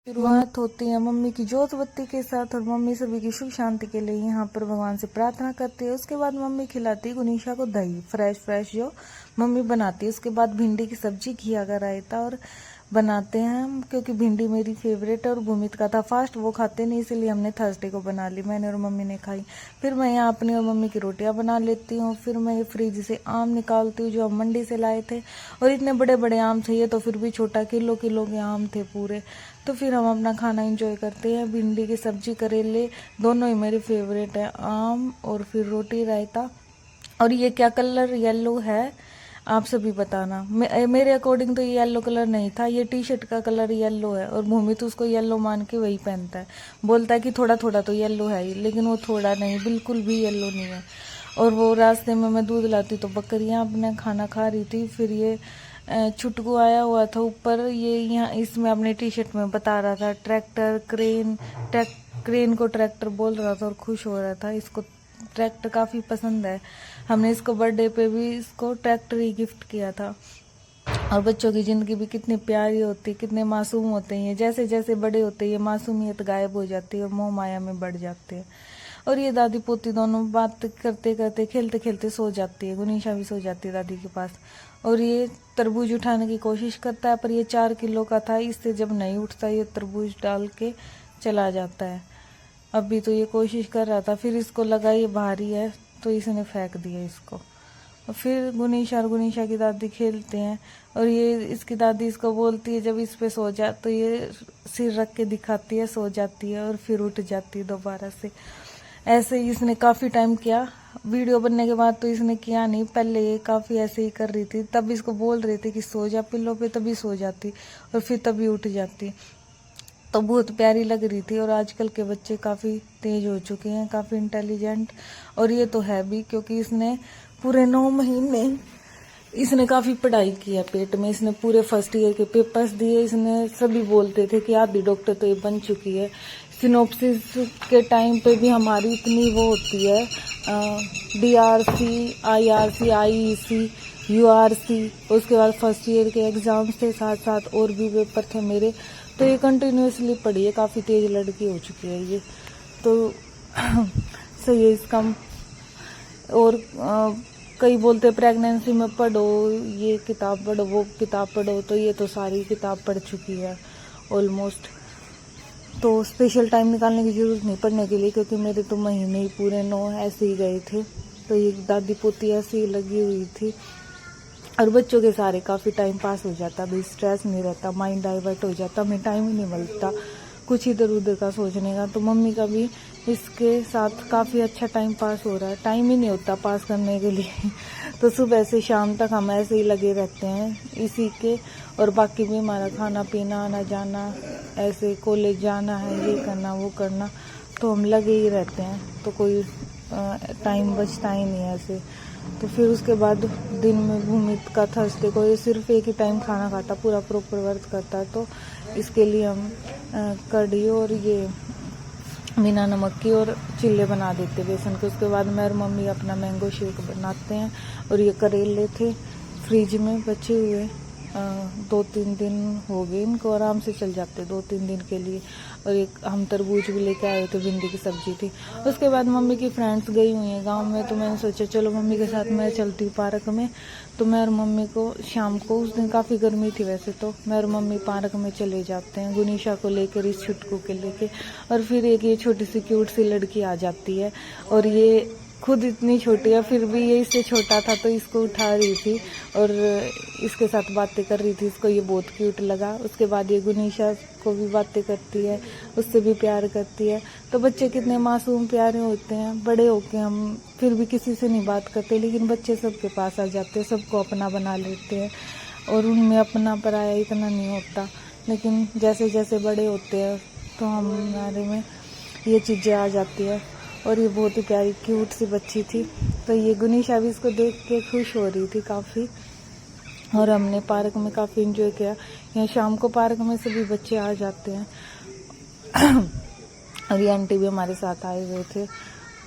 शुरुआत होती है मम्मी की जोत बत्ती के साथ और मम्मी सभी की सुख शांति के लिए यहाँ पर भगवान से प्रार्थना करती है। उसके बाद मम्मी खिलाती है गुनीशा को दही फ्रेश जो मम्मी बनाती है। उसके बाद भिंडी की सब्जी, घिया का रायता और बनाते हैं हम, क्योंकि भिंडी मेरी फेवरेट है और भूमित का था फास्ट, वो खाते नहीं, इसलिए हमने थर्सडे को बना ली, मैंने और मम्मी ने खाई। फिर मैं यहाँ अपनी और मम्मी की रोटियां बना लेती हूँ। फिर मैं ये फ्रिज से आम निकालती हूँ जो हम मंडी से लाए थे, और इतने बड़े बड़े आम चाहिए तो फिर भी छोटा किलो के आम थे पूरे। तो फिर हम अपना खाना एंजॉय करते हैं। भिंडी की सब्जी, करेले दोनों ही मेरे फेवरेट है, आम और फिर रोटी रायता। और ये क्या कलर येलो है आप सभी बताना। मेरे अकॉर्डिंग तो ये येलो कलर नहीं था, ये टी शर्ट का कलर येलो है और भूमि तो उसको येलो मान के वही पहनता है, बोलता है कि थोड़ा थोड़ा तो येलो है ही, लेकिन वो थोड़ा नहीं, बिल्कुल भी येलो नहीं है। और वो रास्ते में मैं दूध लाती तो बकरियां अपने खाना खा रही थी। फिर ये छुटकू आया हुआ था ऊपर, ये यहाँ इसमें अपने टी शर्ट में बता रहा था ट्रैक्टर क्रेन को ट्रैक्टर बोल रहा था और खुश हो रहा था। इसको ट्रैक्टर काफ़ी पसंद है, हमने इसको बर्थडे पे भी इसको ट्रैक्टर ही गिफ्ट किया था। और बच्चों की ज़िंदगी भी कितनी प्यारी होती है, कितने मासूम होते हैं, जैसे जैसे बड़े होते हैं ये मासूमियत गायब हो जाती है और मोह माया में बढ़ जाते हैं। और ये दादी पोती दोनों बात करते करते खेलते खेलते सो जाती है, गुनीशा भी सो जाती है दादी के पास। और ये तरबूज उठाने की कोशिश करता है, पर ये 4 किलो का था, इससे जब नहीं उठता ये तरबूज डाल के चला जाता है। अभी तो ये कोशिश कर रहा था, फिर इसको लगा ये भारी है तो इसने फेंक दिया इसको। और फिर गुनीशा और गुनीशा की दादी खेलते हैं, और ये इसकी दादी इसको बोलती है जब इस पे सो जा तो ये सिर रख के दिखाती है, सो जाती है और फिर उठ जाती है दोबारा से। ऐसे ही इसने काफ़ी टाइम किया, वीडियो बनने के बाद तो इसने किया नहीं, पहले ये काफ़ी ऐसे ही कर रही थी, तब इसको बोल रहे थे कि सो जा पिल्लो पे, तभी सो जाती और फिर तभी उठ जाती, तो बहुत प्यारी लग रही थी। और आजकल के बच्चे काफ़ी तेज हो चुके हैं, काफ़ी इंटेलिजेंट, और ये तो है भी, क्योंकि इसने पूरे 9 महीने इसने काफ़ी पढ़ाई की है पेट में, इसने पूरे फर्स्ट ईयर के पेपर्स दिए। इसने सभी बोलते थे कि आधी डॉक्टर तो ये बन चुकी है। सिनोप्सिस के टाइम पे भी हमारी इतनी वो होती है, DRC, IRC, IEC, URC, उसके बाद फर्स्ट ईयर के एग्ज़ाम्स थे, साथ साथ और भी पेपर थे मेरे, तो ये कंटिन्यूसली पढ़ी है, काफ़ी तेज लड़की हो चुकी है ये तो सही है इसका। और कई बोलते प्रेगनेंसी में पढ़ो, ये किताब पढ़ो, वो किताब पढ़ो, तो ये तो सारी किताब पढ़ चुकी है ऑलमोस्ट, तो स्पेशल टाइम निकालने की ज़रूरत नहीं पढ़ने के लिए, क्योंकि मेरे तो महीने ही पूरे 9 ऐसे ही गए थे। तो ये दादी पोती ऐसे ही लगी हुई थी, और बच्चों के सारे काफ़ी टाइम पास हो जाता, भी स्ट्रेस नहीं रहता, माइंड डाइवर्ट हो जाता, हमें टाइम ही नहीं मिलता कुछ इधर उधर का सोचने का। तो मम्मी का भी इसके साथ काफ़ी अच्छा टाइम पास हो रहा है, टाइम ही नहीं होता पास करने के लिए तो सुबह से शाम तक हम ऐसे ही लगे रहते हैं इसी के, और बाकी भी हमारा खाना पीना, आना जाना, ऐसे कॉलेज जाना है, ये करना वो करना, तो हम लगे ही रहते हैं, तो कोई टाइम बचता ही नहीं है ऐसे। तो फिर उसके बाद दिन में भूमित का थर्सडे को ये सिर्फ एक ही टाइम खाना खाता, पूरा प्रॉपर वर्क करता है, तो इसके लिए हम कढ़ी और ये बिना नमक की और चिल्ले बना देते बेसन के। उसके बाद मैं और मम्मी अपना मैंगो शेक बनाते हैं। और ये करेले थे फ्रिज में बचे हुए, 2-3 दिन हो गए इनको, आराम से चल जाते 2-3 दिन के लिए। और एक हम तरबूज भी लेके आए थे, भिंडी की सब्जी थी। उसके बाद मम्मी की फ्रेंड्स गई हुई हैं गांव में, तो मैंने सोचा चलो मम्मी के साथ मैं चलती हूँ पार्क में। तो मैं और मम्मी को शाम को, उस दिन काफ़ी गर्मी थी वैसे, तो मैं और मम्मी पार्क में चले जाते हैं, गुनीशा को लेकर, इस छुटकू के लेके। और फिर एक ये छोटी सी क्यूट सी लड़की आ जाती है, और ये खुद इतनी छोटी है फिर भी ये इससे छोटा था, तो इसको उठा रही थी और इसके साथ बातें कर रही थी, इसको ये बहुत क्यूट लगा। उसके बाद ये गुनीशा को भी बातें करती है, उससे भी प्यार करती है। तो बच्चे कितने मासूम प्यारे होते हैं, बड़े होके हम फिर भी किसी से नहीं बात करते, लेकिन बच्चे सबके पास आ जाते हैं, सबको अपना बना लेते हैं, और उनमें अपना पराया इतना नहीं होता। लेकिन जैसे जैसे बड़े होते हैं तो हमारे में ये चीज़ें आ जाती है। और ये बहुत ही प्यारी क्यूट सी बच्ची थी, तो ये गुनीशा भी इसको देख के खुश हो रही थी काफ़ी। और हमने पार्क में काफ़ी एंजॉय किया। यहाँ शाम को पार्क में सभी बच्चे आ जाते हैं और ये आंटी भी हमारे साथ आए हुए थे,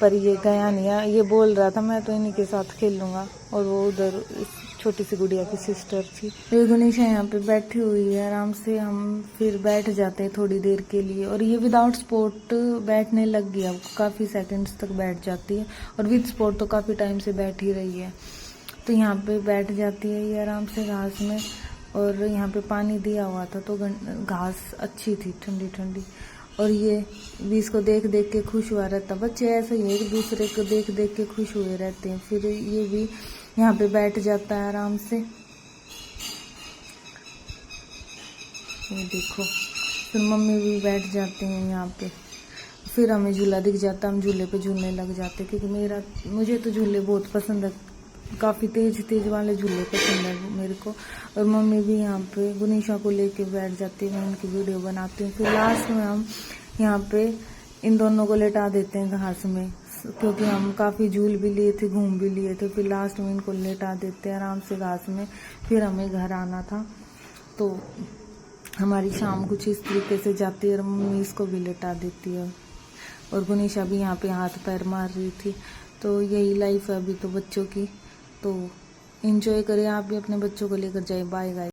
पर ये गया नहीं है, ये बोल रहा था मैं तो इन्हीं के साथ खेल लूँगा, और वो उधर छोटी सी गुड़िया की सिस्टर थी। ये गुनीशा यहाँ पे बैठी हुई है आराम से। हम फिर बैठ जाते हैं थोड़ी देर के लिए, और ये विदाउट स्पोर्ट बैठने लग गया, काफ़ी सेकंड्स तक बैठ जाती है, और विद स्पोर्ट तो काफ़ी टाइम से बैठ ही रही है। तो यहाँ पे बैठ जाती है ये आराम से घास में, और यहाँ पे पानी दिया हुआ था तो घास अच्छी थी, ठंडी ठंडी। और ये भी इसको देख देख के खुश हुआ रहता। बच्चे ऐसे ही एक दूसरे को देख देख के खुश हुए रहते हैं। फिर ये भी यहाँ पे बैठ जाता है आराम से। ये देखो, फिर मम्मी भी बैठ जाते हैं यहाँ पे। फिर हमें झूला दिख जाता, हम झूले पे झूलने लग जाते, क्योंकि मुझे तो झूले बहुत पसंद है, काफ़ी तेज तेज वाले झूले पसंद है मेरे को। और मम्मी भी यहाँ पे गुनीशा को लेके बैठ जाती है, मैं उनकी वीडियो बनाती हूँ। फिर लास्ट में हम यहाँ पे इन दोनों को लेटा देते हैं घास में, क्योंकि हम काफ़ी झूल भी लिए थे, घूम भी लिए थे। फिर लास्ट में इनको लेटा देते हैं आराम से घास में। फिर हमें घर आना था, तो हमारी शाम कुछ इस तरीके से जाती है, और मम्मी इसको भी लेटा देती है, और गुनीशा भी यहाँ पे हाथ पैर मार रही थी। तो यही लाइफ है अभी तो बच्चों की। तो एंजॉय करें, आप भी अपने बच्चों को लेकर जाए। Bye guys.